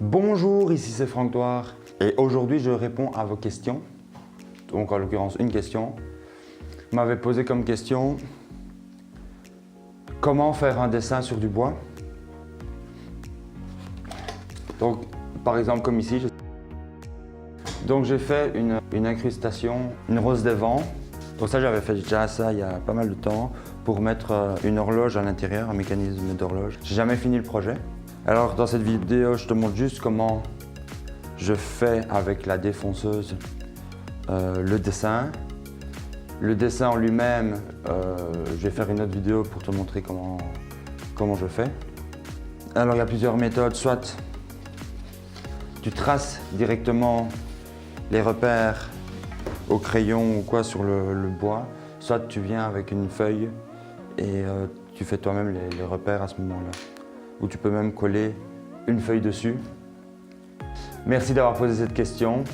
Bonjour, ici c'est Franck Thouard et aujourd'hui je réponds à vos questions. Donc en l'occurrence une question. Vous m'avez posé comme question comment faire un dessin sur du bois. Donc par exemple comme ici, donc j'ai fait une incrustation, une rose des vents. Donc ça j'avais fait déjà ça il y a pas mal de temps pour mettre une horloge à l'intérieur, un mécanisme d'horloge. J'ai jamais fini le projet. Alors dans cette vidéo, je te montre juste comment je fais avec la défonceuse le dessin. Le dessin en lui-même, je vais faire une autre vidéo pour te montrer comment je fais. Alors il y a plusieurs méthodes, soit tu traces directement les repères au crayon ou quoi sur le bois, soit tu viens avec une feuille et tu fais toi-même les repères à ce moment-là. Ou tu peux même coller une feuille dessus. Merci d'avoir posé cette question.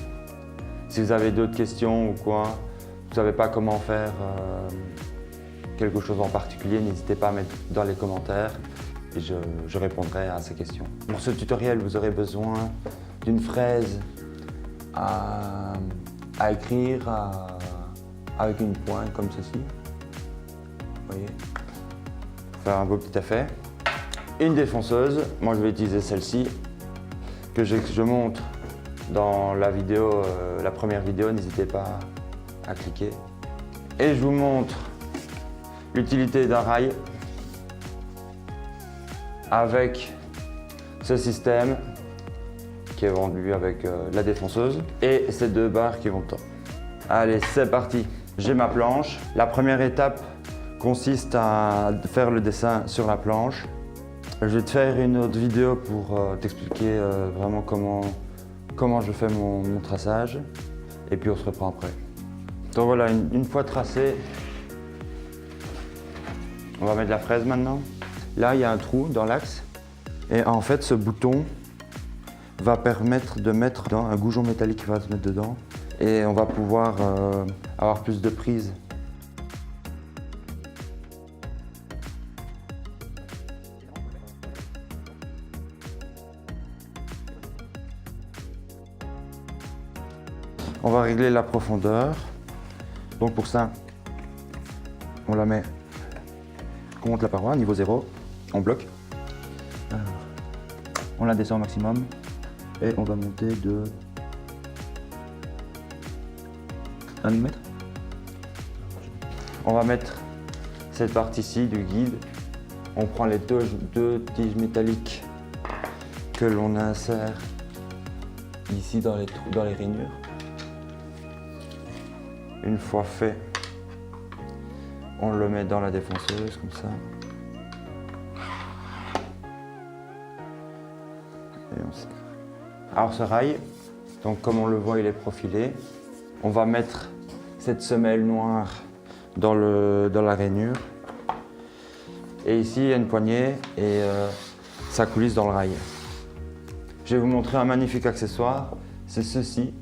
Si vous avez d'autres questions ou quoi, vous ne savez pas comment faire quelque chose en particulier, n'hésitez pas à mettre dans les commentaires et je répondrai à ces questions. Pour ce tutoriel, vous aurez besoin d'une fraise à écrire avec une pointe comme ceci. Vous voyez, pour faire un beau petit effet. Une défonceuse, moi je vais utiliser celle-ci, que je montre dans la vidéo, la première vidéo, n'hésitez pas à cliquer. Et je vous montre l'utilité d'un rail avec ce système qui est vendu avec la défonceuse et ces deux barres qui vont dedans. Allez, c'est parti. J'ai ma planche. La première étape consiste à faire le dessin sur la planche. Je vais te faire une autre vidéo pour t'expliquer vraiment comment je fais mon traçage et puis on se reprend après. Donc voilà, une fois tracé, on va mettre la fraise maintenant. Là, il y a un trou dans l'axe et en fait, ce bouton va permettre de mettre dans un goujon métallique qui va se mettre dedans et on va pouvoir avoir plus de prise. On va régler la profondeur. Donc pour ça, on la met contre la paroi, niveau 0, on bloque. Alors, on la descend au maximum et on va monter de 1 mm. On va mettre cette partie-ci du guide. On prend les deux tiges métalliques que l'on insère ici dans les rainures. Une fois fait, on le met dans la défonceuse comme ça. Et on serre. Alors ce rail, donc comme on le voit, il est profilé. On va mettre cette semelle noire dans la rainure. Et ici, il y a une poignée et ça coulisse dans le rail. Je vais vous montrer un magnifique accessoire, c'est ceci.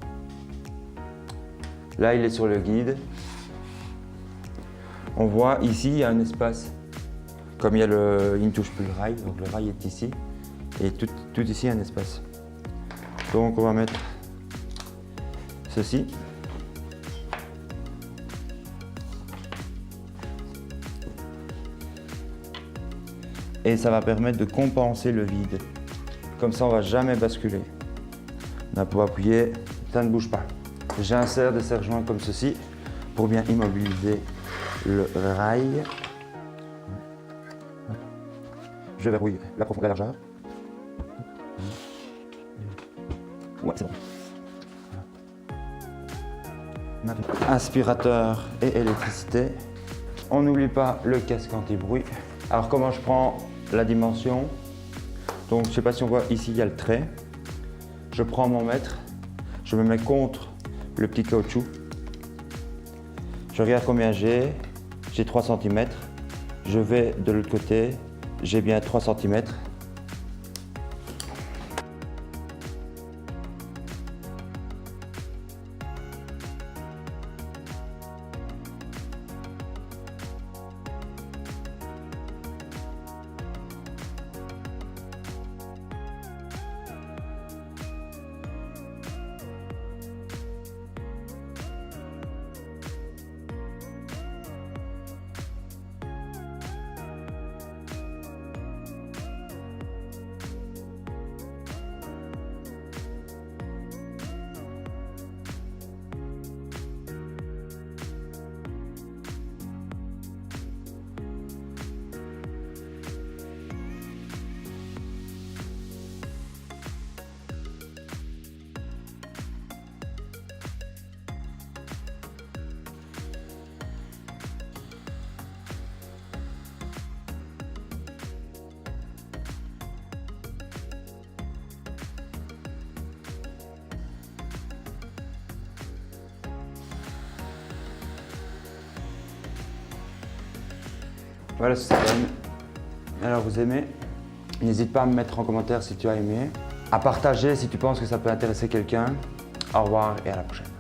Là, il est sur le guide. On voit ici, il y a un espace. Comme il ne touche plus le rail, donc le rail est ici. Et tout ici, il y a un espace. Donc, on va mettre ceci. Et ça va permettre de compenser le vide. Comme ça, on ne va jamais basculer. On va pouvoir appuyer, ça ne bouge pas. J'insère des serre-joints comme ceci pour bien immobiliser le rail. Je verrouille la profondeur, la largeur. Ouais, c'est bon. Aspirateur et électricité. On n'oublie pas le casque anti-bruit. Alors comment je prends la dimension? Donc je ne sais pas si on voit ici, il y a le trait. Je prends mon mètre, je me mets contre le petit caoutchouc. Je regarde combien j'ai 3 cm. Je vais de l'autre côté, j'ai bien 3 cm. Voilà ce que ça donne. Alors vous aimez? N'hésite pas à me mettre en commentaire si tu as aimé. À partager si tu penses que ça peut intéresser quelqu'un. Au revoir et à la prochaine.